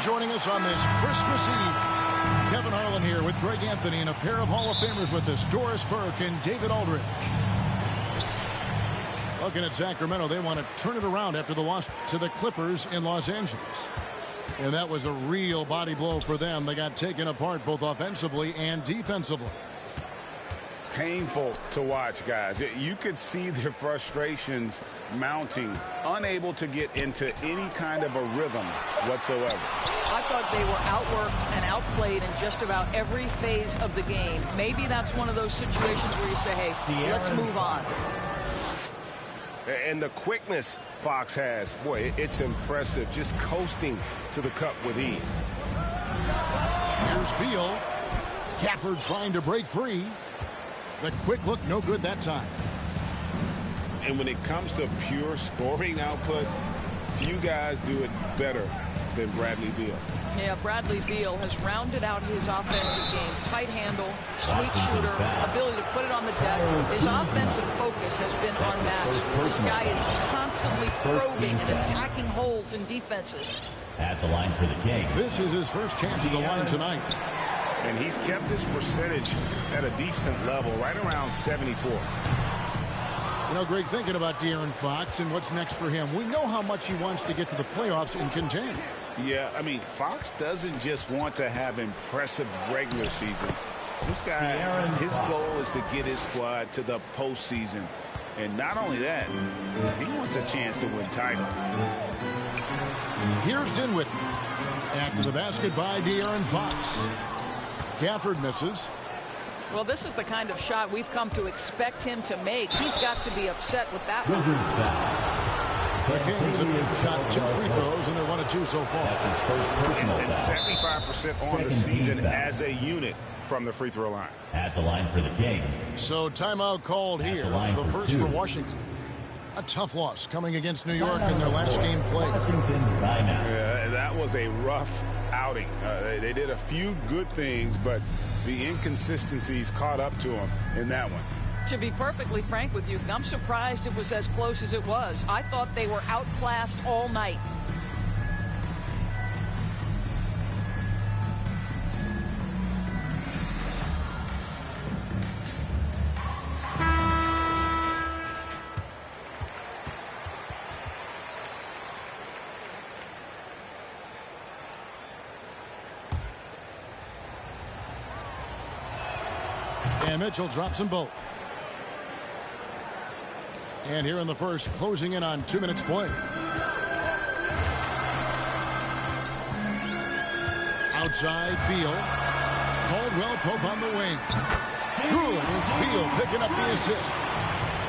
joining us on this Christmas Eve. Kevin Harlan here with Greg Anthony and a pair of Hall of Famers with us, Doris Burke and David Aldridge. Looking at Sacramento, they want to turn it around after the loss to the Clippers in Los Angeles. And that was a real body blow for them. They got taken apart both offensively and defensively. Painful to watch, guys. You could see their frustrations mounting, unable to get into any kind of a rhythm whatsoever. I thought they were outworked and outplayed in just about every phase of the game. Maybe that's one of those situations where you say, hey, let's move on. And the quickness Fox has, boy, it's impressive. Just coasting to the cup with ease. Here's Beal. Gafford trying to break free. The quick look, no good that time. And when it comes to pure scoring output, few guys do it better than Bradley Beal. Yeah, Bradley Beal has rounded out his offensive game. Tight handle, sweet shooter, ability to put it on the deck. His offensive focus has been unmatched. This guy is constantly probing and attacking holes in defenses. At the line for the Kings. This is his first chance at the line tonight. And he's kept his percentage at a decent level, right around 74. You know, Greg, thinking about De'Aaron Fox and what's next for him, we know how much he wants to get to the playoffs and contend. Yeah, I mean, Fox doesn't just want to have impressive regular seasons. This guy, his goal is to get his squad to the postseason. And not only that, he wants a chance to win titles. Here's Dinwiddie. After the basket by De'Aaron Fox. Gafford misses. Well, this is the kind of shot we've come to expect him to make. He's got to be upset with that one. The Kings have shot 2 free throws, and they're 1 of 2 so far. That's his first personal and foul. 75% on the season as a unit from the free throw line. At the line for the Kings. So timeout called here. The first for Washington. A tough loss coming against New York in their last game played. Washington timeout. Yeah, that was a rough outing. They did a few good things, but the inconsistencies caught up to them in that one. To be perfectly frank with you, I'm surprised it was as close as it was. I thought they were outclassed all night. And Mitchell drops them both. And here in the first, closing in on 2 minutes play. Outside, Beal. Caldwell Pope on the wing. Good. It's Beal picking up the assist.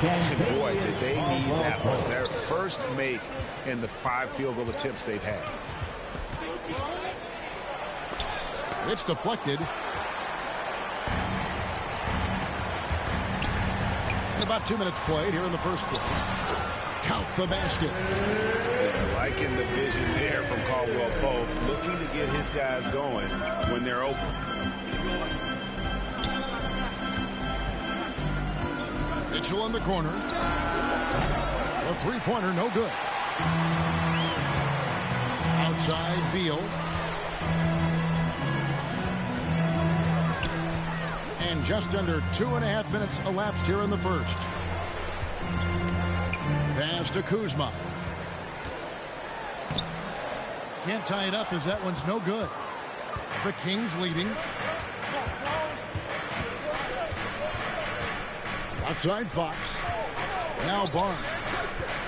And boy, did they need that one. Their first make in the 5 field goal attempts they've had. It's deflected. About 2 minutes played here in the first quarter. Count the basket. Yeah, liking the vision there from Caldwell Pope, looking to get his guys going when they're open. Mitchell in the corner. A three-pointer, no good. Outside, Beal. And just under 2.5 minutes elapsed here in the first. Pass to Kuzma. Can't tie it up as that one's no good. The Kings leading. Outside Fox. Now Barnes.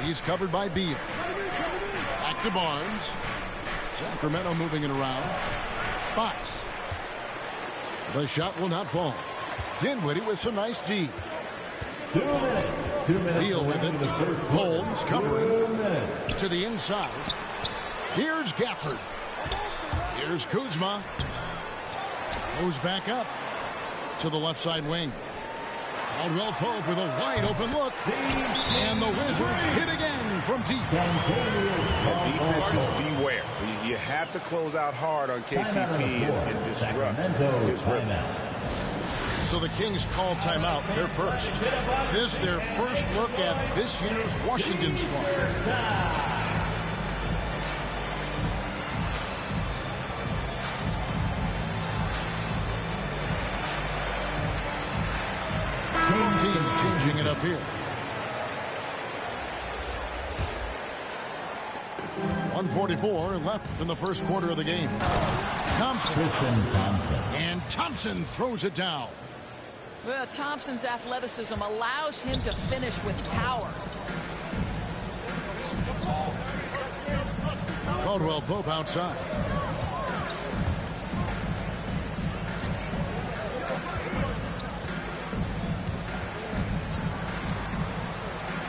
He's covered by Beal. Back to Barnes. Sacramento moving it around. Fox. The shot will not fall. Dinwiddie with some nice D. 2 minutes. 2 minutes. Beal with it. Holmes covering. To the inside. Here's Gafford. Here's Kuzma. Goes back up to the left side wing. Caldwell Pope with a wide open look. And the Wizards hit again from deep. Defenses beware. You have to close out hard on KCP and disrupt his rhythm. So the Kings call timeout, their first. This their first look at this year's Washington squad. changing it up here. 1:44 left in the first quarter of the game. Thompson. And Thompson throws it down. Well, Thompson's athleticism allows him to finish with power. Caldwell Pope outside.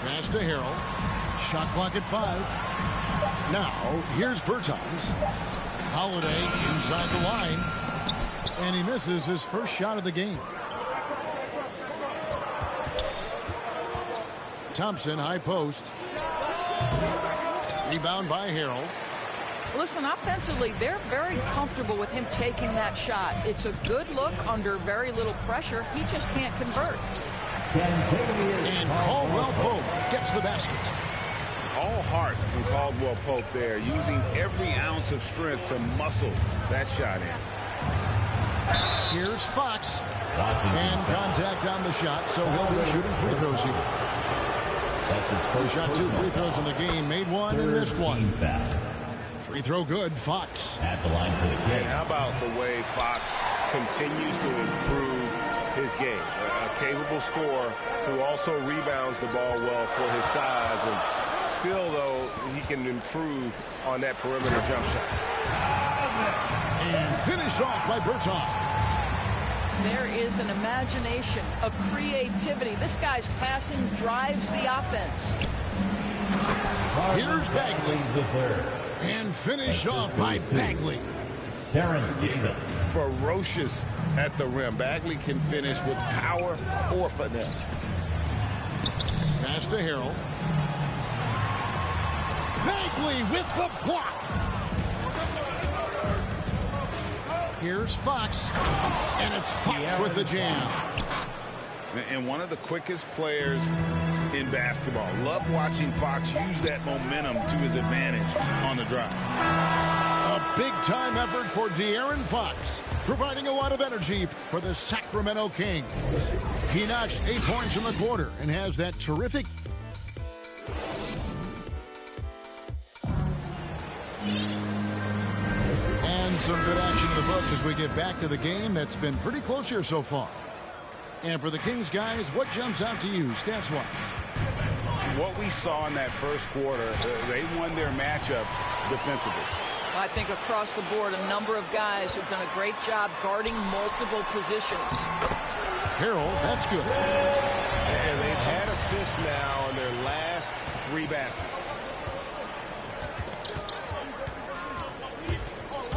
Pass to Harrell. Shot clock at 5. Now, here's Bertans. Holiday inside the line. And he misses his first shot of the game. Thompson, high post. Rebound by Harrell. Listen, offensively, they're very comfortable with him taking that shot. It's a good look under very little pressure. He just can't convert. And Caldwell Pope gets the basket. All heart from Caldwell Pope there, using every ounce of strength to muscle that shot in. Here's Fox. And contact on the shot, so he'll be shooting free throws here. That's his first. Shot 2 free throws in the game, made 1 and missed 1. Free throw good, Fox. At the line for the game. And how about the way Fox continues to improve his game? A capable scorer who also rebounds the ball well for his size, and still, though, he can improve on that perimeter jump shot. And finished off by Bertans. There is an imagination, a creativity. This guy's passing drives the offense. Here's Bagley. And finished off by Bagley. Terrence Davis. Ferocious at the rim. Bagley can finish with power or finesse. Pass to Harrell. Bagley with the block. Here's Fox. And it's Fox with the jam. And one of the quickest players in basketball. Love watching Fox use that momentum to his advantage on the drive. A big-time effort for De'Aaron Fox, providing a lot of energy for the Sacramento Kings. He notched 8 points in the quarter and has that terrific... And some good action in the books as we get back to the game that's been pretty close here so far. And for the Kings guys, what jumps out to you stats-wise? What we saw in that first quarter, they won their matchups defensively. I think across the board, a number of guys who've done a great job guarding multiple positions. Harrell, that's good. And they've had assists now on their last 3 baskets.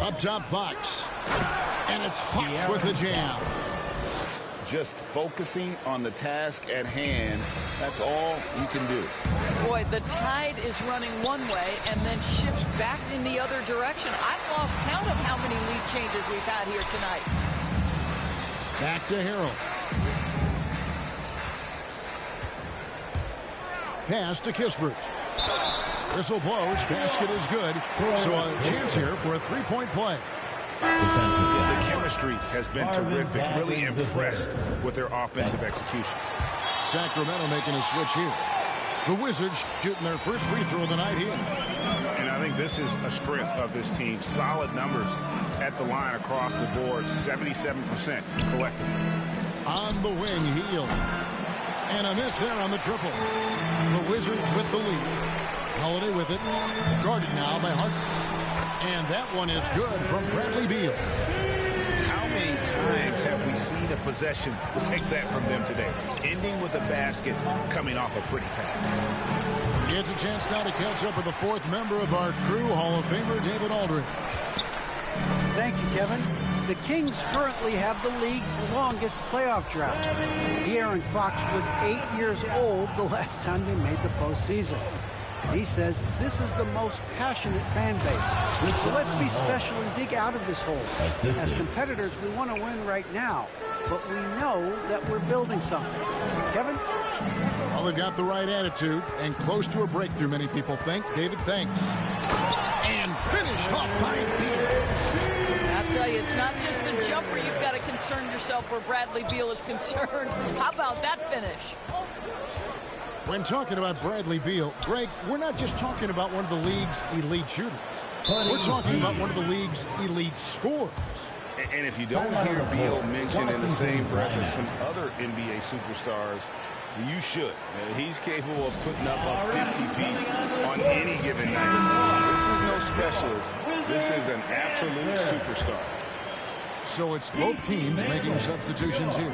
Up top, Fox. And it's Fox with the jam. Just focusing on the task at hand, that's all you can do. Boy, the tide is running one way and then shifts back in the other direction. I've lost count of how many lead changes we've had here tonight. Back to Harrell. Pass to Kispert. Whistle blows. Basket is good. So a chance here for a three-point play. The chemistry has been terrific. Really impressed with their offensive execution. Sacramento making a switch here. The Wizards shooting their first free throw of the night here. And I think this is a strength of this team. Solid numbers at the line across the board. 77% collectively. On the wing, Heel. And a miss there on the triple. The Wizards with the lead. Holiday with it. Guarded now by Harkless. And that one is good from Bradley Beal. How many times have we seen a possession like that from them today? Ending with a basket, coming off a pretty pass. Gets a chance now to catch up with the 4th member of our crew, Hall of Famer David Aldridge. Thank you, Kevin. The Kings currently have the league's longest playoff drought. De'Aaron Fox was 8 years old the last time they made the postseason. He says this is the most passionate fan base. So let's be special and dig out of this hole. As competitors, we want to win right now, but we know that we're building something. Kevin? Well, they've got the right attitude and close to a breakthrough, many people think. David, thanks. And finished off by Beal. I'll tell you, it's not just the jumper you've got to continue concern yourself where Bradley Beal is concerned. How about that finish? When talking about Bradley Beal, Greg, we're not just talking about one of the league's elite shooters. We're talking about one of the league's elite scorers. And if you don't hear Beal mentioned in the same breath as some other NBA superstars, you should. He's capable of putting up a 50-piece on any given night. This is no specialist. This is an absolute superstar. So it's both teams making substitutions here.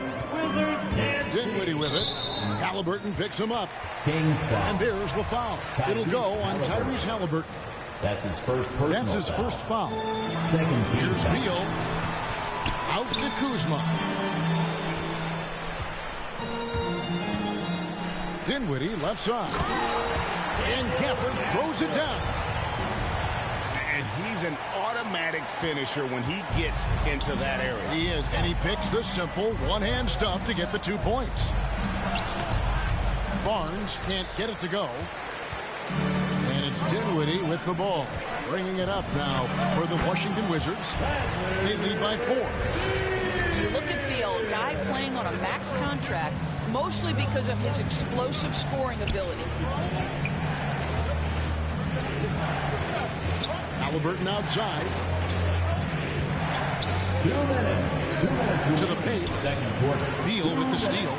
Dinwiddie with it. Halliburton picks him up. And there's the foul. It'll go on Tyrese Halliburton. That's his first personal That's his first foul. Second team. Here's Beal. Out to Kuzma. Dinwiddie left side. And Gafford throws it down. And he's an automatic finisher when he gets into that area. He is, and he picks the simple one-hand stuff to get the 2 points. Barnes can't get it to go. And it's Dinwiddie with the ball. Bringing it up now for the Washington Wizards. They lead by 4. You look at Beal, a guy playing on a max contract, mostly because of his explosive scoring ability. Halliburton outside. 2 minutes. To the paint. Second quarter. Beal with the steal.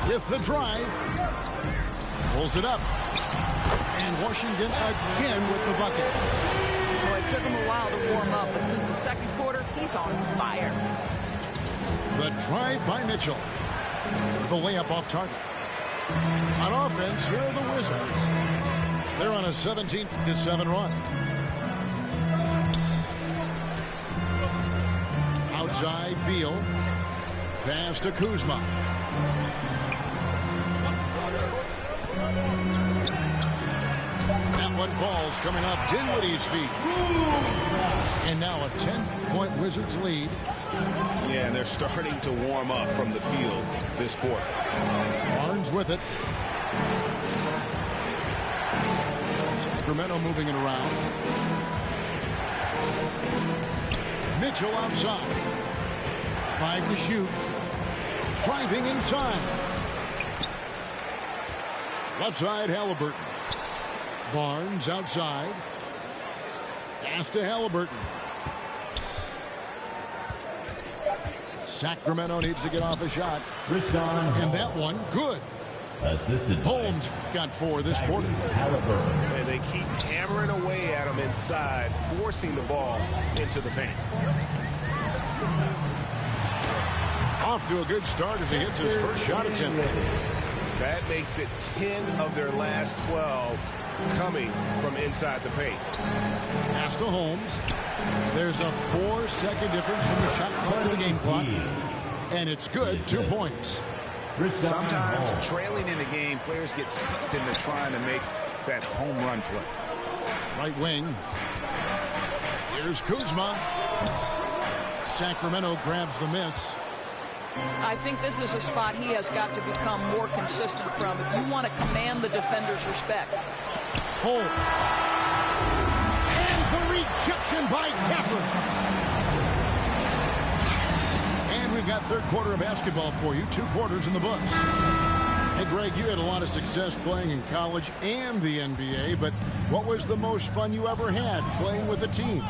With the drive. Pulls it up. And Washington again with the bucket. Well, it took him a while to warm up, but since the second quarter, he's on fire. The drive by Mitchell. The layup off target. On offense, here are the Wizards. They're on a 17-7 run. Outside, Beal. Pass to Kuzma. That one falls coming off Dinwiddie's feet. And now a 10-point Wizards lead. Yeah, and they're starting to warm up from the field this quarter. Barnes with it. Sacramento moving it around. Mitchell outside. 5 to shoot. Driving inside. Left side, Halliburton. Barnes outside. Pass to Halliburton. Sacramento needs to get off a shot. And that one, good. Assisted. Holmes got 4 this quarter. And they keep hammering away at him inside, forcing the ball into the paint. Off to a good start as he hits his first shot attempt. That makes it 10 of their last 12 coming from inside the paint. Pass to Holmes. There's a 4-second difference from the shot clock to the game clock. And it's good, 2 points. Sometimes trailing in the game, players get sucked into trying to make that home run play. Right wing. Here's Kuzma. Sacramento grabs the miss. I think this is a spot he has got to become more consistent from if you want to command the defender's respect. Holmes. And the rejection by Gafford. And we've got third quarter of basketball for you. 2 quarters in the books. Hey, Greg, you had a lot of success playing in college and the NBA, but what was the most fun you ever had playing with a team?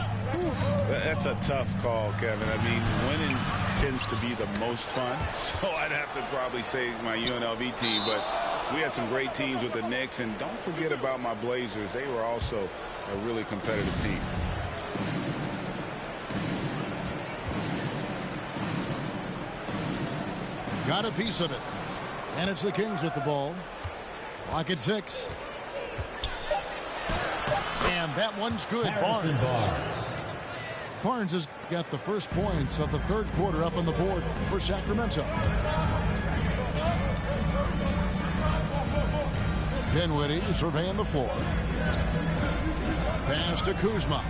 That's a tough call, Kevin. I mean, winning tends to be the most fun, so I'd have to probably say my UNLV team, but we had some great teams with the Knicks, and don't forget about my Blazers. They were also a really competitive team. Got a piece of it. And it's the Kings with the ball. Clock at 6. And that one's good. Barnes has got the first points of the third quarter up on the board for Sacramento. Dinwiddie surveying the floor. Pass to Kuzma.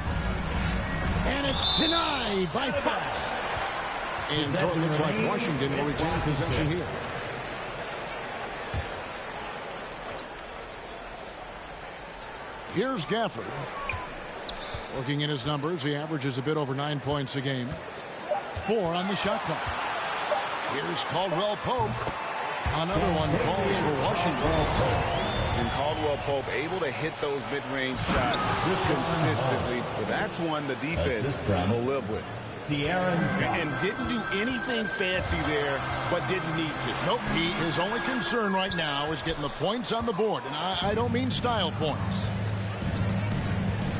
And it's denied by Fox. And so it looks like Washington will retain possession here. Here's Gafford. Looking at his numbers, he averages a bit over 9 points a game. 4 on the shot clock. Here's Caldwell Pope. Another one falls for Washington. And Caldwell Pope able to hit those mid-range shots consistently. But that's one the defense will live with. And didn't do anything fancy there, but didn't need to. Nope, his only concern right now is getting the points on the board. And I don't mean style points.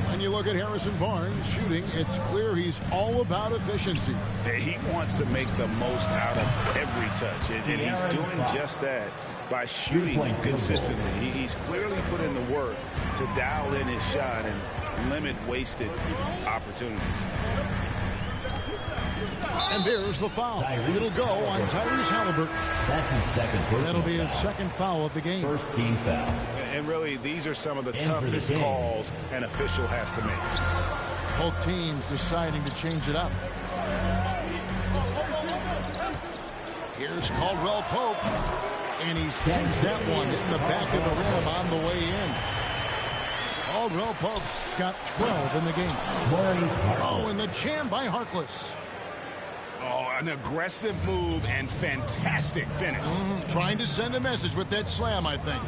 When you look at Harrison Barnes shooting, it's clear he's all about efficiency. He wants to make the most out of every touch, and he's doing just that by shooting consistently. He's clearly put in the work to dial in his shot and limit wasted opportunities. And there's the foul. It'll go on Tyrese Halliburton. That's his second personal That'll be his foul. second foul of the game. First team foul. And really, these are some of the And toughest for the calls an official has to make. Both teams deciding to change it up. Here's Caldwell Pope. And he sinks that one in the back of the rim on the way in. Caldwell Pope's got 12 in the game. Oh, and the jam by Harkless. Oh, an aggressive move and fantastic finish. Trying to send a message with that slam, I think.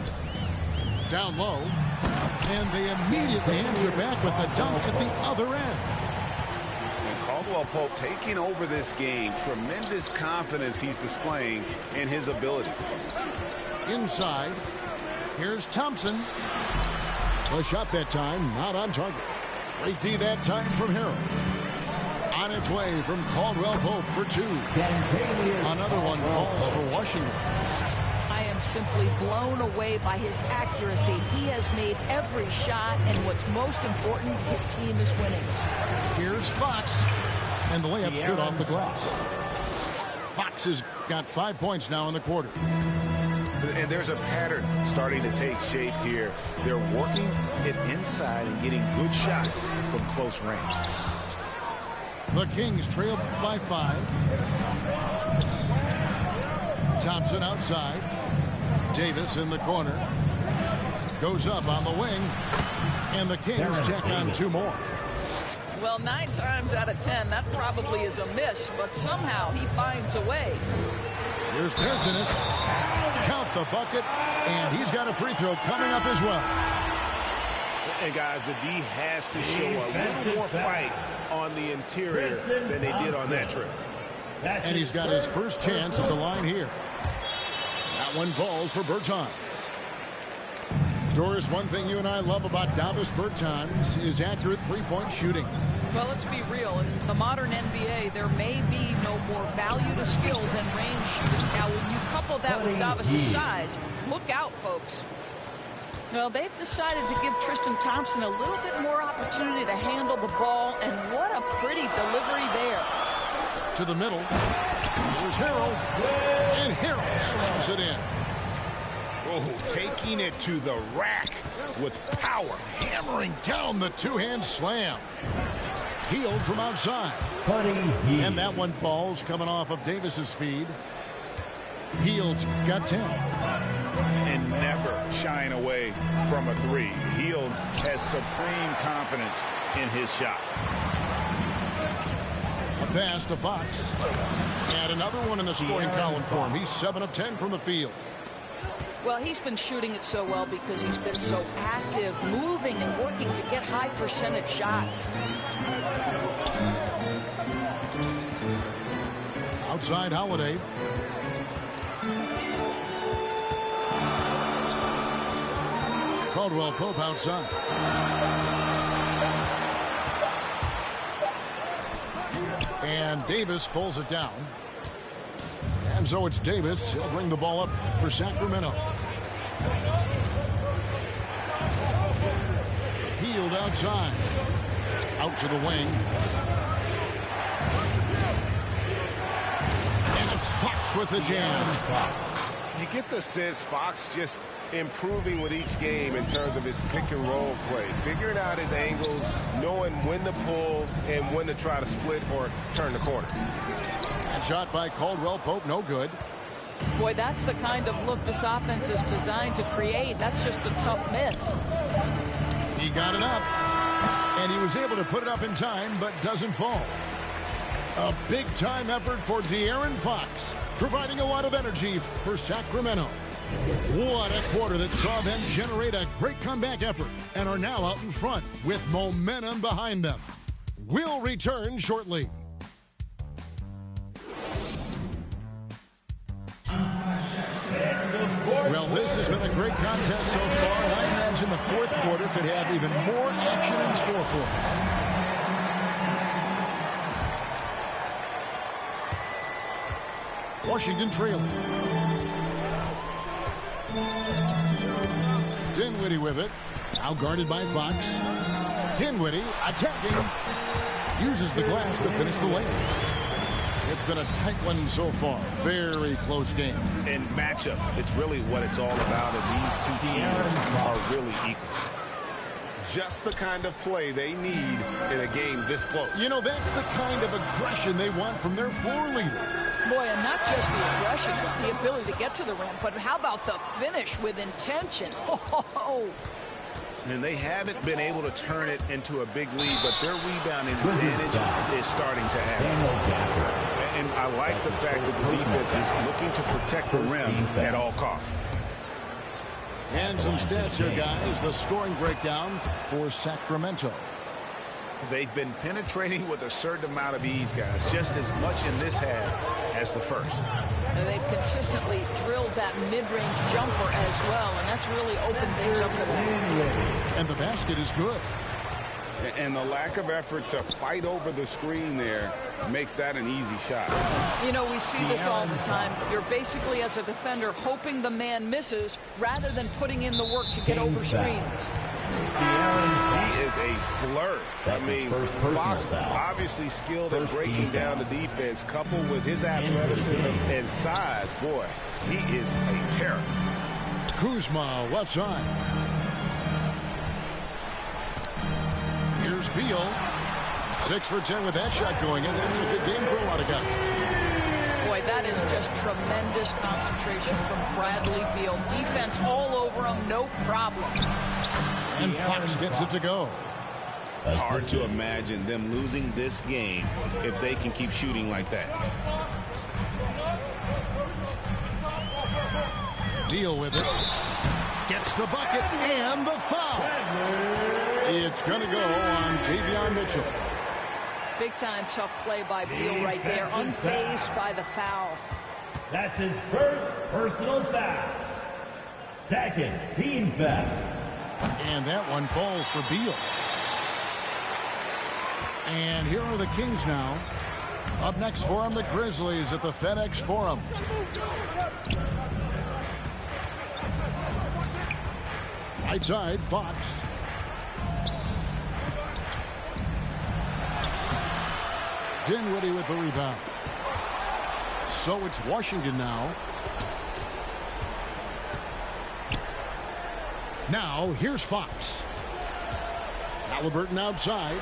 Down low. And they immediately answer back with a dunk at the other end. And Caldwell Pope taking over this game. Tremendous confidence he's displaying in his ability. Inside. Here's Thompson. The shot that time, not on target. Great D that time from Harrell. On its way from Caldwell Pope for 2. Another one falls for Washington. I am simply blown away by his accuracy. He has made every shot, and what's most important, his team is winning. Here's Fox. And the layup's good off the glass. Fox has got 5 points now in the quarter. And there's a pattern starting to take shape here. They're working it inside and getting good shots from close range. The Kings trail by 5. Thompson outside. Davis in the corner. Goes up on the wing. And the Kings check on 2 more. Well, 9 times out of 10, that probably is a miss, but somehow he finds a way. Here's Penzinas. Count the bucket, and he's got a free throw coming up as well. And guys, the D has to show a little more fight on the interior than they did on that trip. And he's got his first chance at the line here. That one falls for Bertans. Doris, one thing you and I love about Davis Bertans is accurate three-point shooting. Well, let's be real. In the modern NBA, there may be no more value to skill than range shooting. Now, when you couple that with Davis' size, look out, folks. Well, they've decided to give Tristan Thompson a little bit more opportunity to handle the ball, and what a pretty delivery there. To the middle. Here's Harrell. And Harrell slams it in. Oh, taking it to the rack with power. Hammering down the two-hand slam. Healed from outside. And that one falls coming off of Davis's feed. Hield's got 10. And never shying away from a 3. Hield has supreme confidence in his shot. A pass to Fox. And another one in the scoring column for him. He's 7 of 10 from the field. Well, he's been shooting it so well because he's been so active, moving and working to get high percentage shots. Outside Holiday. Caldwell Pope outside. And Davis pulls it down. And so it's Davis. He'll bring the ball up for Sacramento. Hield outside. Out to the wing. And it's Fox with the jam. You get the sense Fox just improving with each game in terms of his pick and roll play, figuring out his angles, knowing when to pull and when to try to split or turn the corner. And shot by Caldwell Pope, no good. Boy, that's the kind of look this offense is designed to create. That's just a tough miss. He got it up. And he was able to put it up in time, but doesn't fall. A big-time effort for De'Aaron Fox, providing a lot of energy for Sacramento. What a quarter that saw them generate a great comeback effort and are now out in front with momentum behind them. We'll return shortly. Well, this has been a great contest so far, and I imagine the fourth quarter could have even more action in store for us. Washington trailing. Dinwiddie with it. Now guarded by Fox. Dinwiddie attacking. Uses the glass to finish the layup. It's been a tight one so far. Very close game. In matchups, it's really what it's all about, and these two teams are really equal. Just the kind of play they need in a game this close. You know, that's the kind of aggression they want from their floor leader. Boy, and not just the aggression, the ability to get to the rim, but how about the finish with intention? Oh. And they haven't been able to turn it into a big lead, but their rebounding advantage is starting to add. And I like the fact that the defense is looking to protect the rim at all costs. And some stats here, guys. The scoring breakdown for Sacramento. They've been penetrating with a certain amount of ease, guys, just as much in this half as the first. And they've consistently drilled that mid-range jumper as well, and that's really opened things up for them. And the basket is good. And the lack of effort to fight over the screen there makes that an easy shot. You know, we see this all the time. You're basically, as a defender, hoping the man misses rather than putting in the work to get over screens. He is a blur. I mean, Fox obviously skilled at breaking down the defense, coupled with his athleticism and size. Boy, he is a terror. Kuzma, left side. Here's Beal. 6 for 10 with that shot going in. That's a good game for a lot of guys. Boy, that is just tremendous concentration from Bradley Beal. Defense all over him, no problem. And Fox gets it to go. Hard to imagine them losing this game if they can keep shooting like that. Beal with it. Gets the bucket and the foul. It's going to go on Javion Mitchell. Big-time tough play by Beal right there, unfazed by the foul. That's his first personal foul. Second team foul. And that one falls for Beal. And here are the Kings now. Up next for them, the Grizzlies at the FedEx Forum. Right side, Fox. Dinwiddie with the rebound. So it's Washington now. Now, here's Fox. Halliburton outside.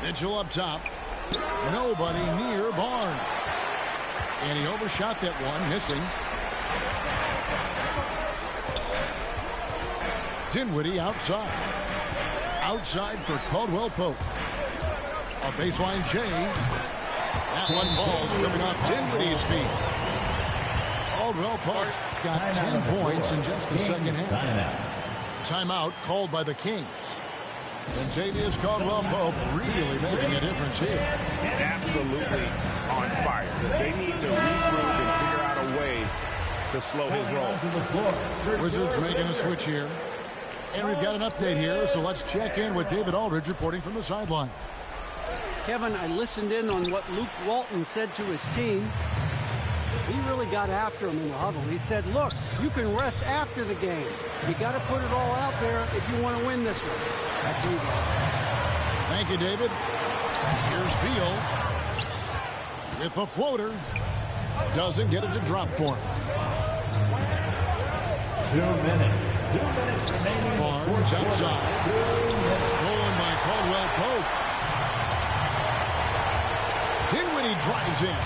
Mitchell up top. Nobody near Barnes. And he overshot that one, missing. Dinwiddie outside. Outside for Caldwell Pope. A baseline J. That one falls coming off Dinwiddie's feet. Caldwell Pope's got 10 points in just the second half. Timeout called by the Kings. And Tavius Caldwell-Pope really making a difference here. Absolutely on fire. They need to regroup and figure out a way to slow his roll. Wizards making a switch here. And we've got an update here, so let's check in with David Aldridge reporting from the sideline. Kevin, I listened in on what Luke Walton said to his team. He really got after him in the huddle. He said, look, you can rest after the game. You got to put it all out there if you want to win this one. Back to you guys. Thank you, David. Here's Beal with the floater. Doesn't get it to drop for him. 2 minutes. 2 minutes remaining. Barnes outside. Stolen by Caldwell Pope. Dinwiddie drives in.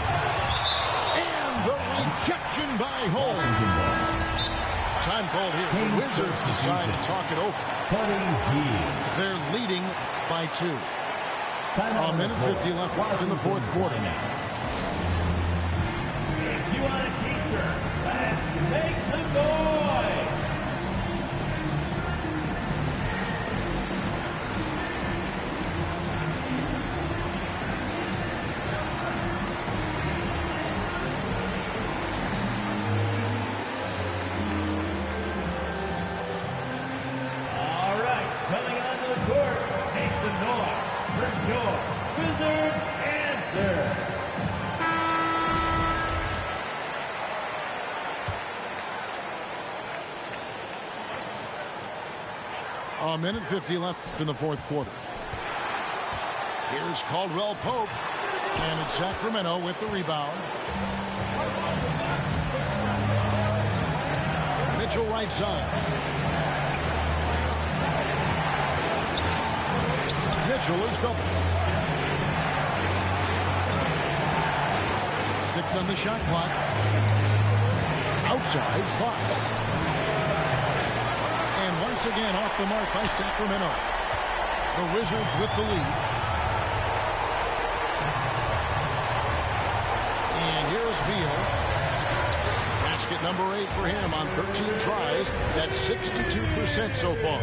And the rejection by Holmes. time called here. The Wizards decide to talk it over. They're leading by 2. A minute 50 left in the fourth quarter. If you want a teacher, let's make some noise. All right, coming onto the court, make some noise for your Wizards answer. A minute 50 left in the fourth quarter. Here's Caldwell Pope. And it's Sacramento with the rebound. Mitchell right side. Mitchell is double. 6 on the shot clock. Outside Fox. And once again off the mark by Sacramento. The Wizards with the lead. And here's Beal. Basket number 8 for him on 13 tries. That's 62% so far.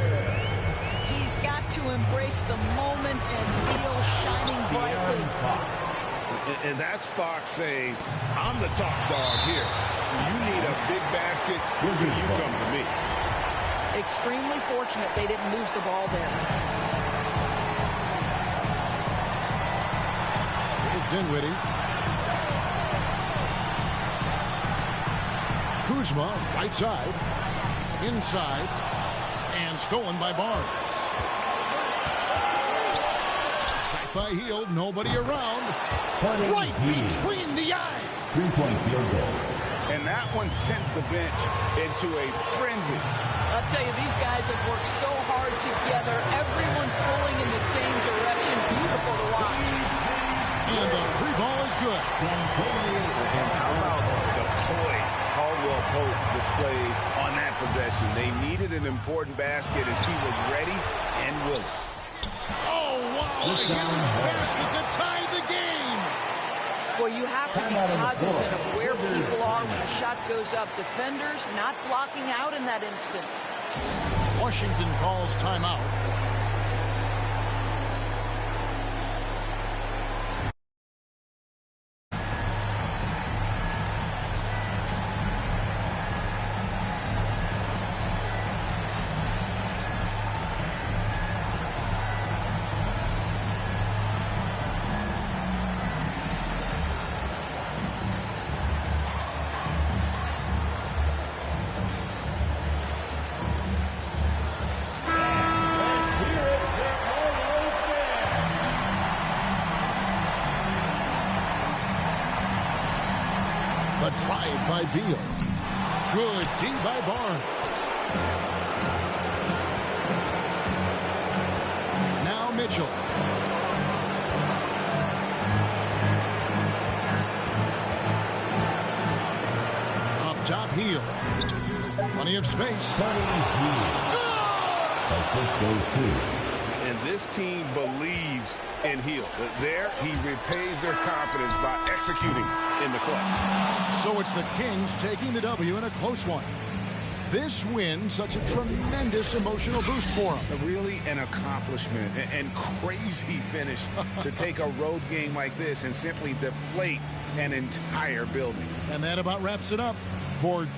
He's got to embrace the moment, and Beal shining brightly. And that's Fox saying, I'm the top dog here. You need a big basket, you come to me. Extremely fortunate they didn't lose the ball there. Here's Dinwiddie. Kuzma, right side. Inside. And stolen by Barnes. Sacked by Hield. Nobody around. Right between the eyes. 3-point field goal. And that one sends the bench into a frenzy. I'll tell you, these guys have worked so hard together. Everyone pulling in the same direction. Beautiful to watch. And the free ball is good. And how about the poise Caldwell Pope displayed on that possession? They needed an important basket, and he was ready and willing. Oh, wow. A huge basket to tie the game. Well, you have to be cognizant of where people are when a shot goes up. Defenders not blocking out in that instance. Washington calls timeout. A drive by Beal. Good D by Barnes. Now Mitchell. Up top Hield. Plenty of space. Assist goes to. And this team believes in Hield. There, he repays their confidence by executing in the clutch. So it's the Kings taking the W in a close one. This win, such a tremendous emotional boost for them. Really an accomplishment and crazy finish to take a road game like this and simply deflate an entire building. And that about wraps it up for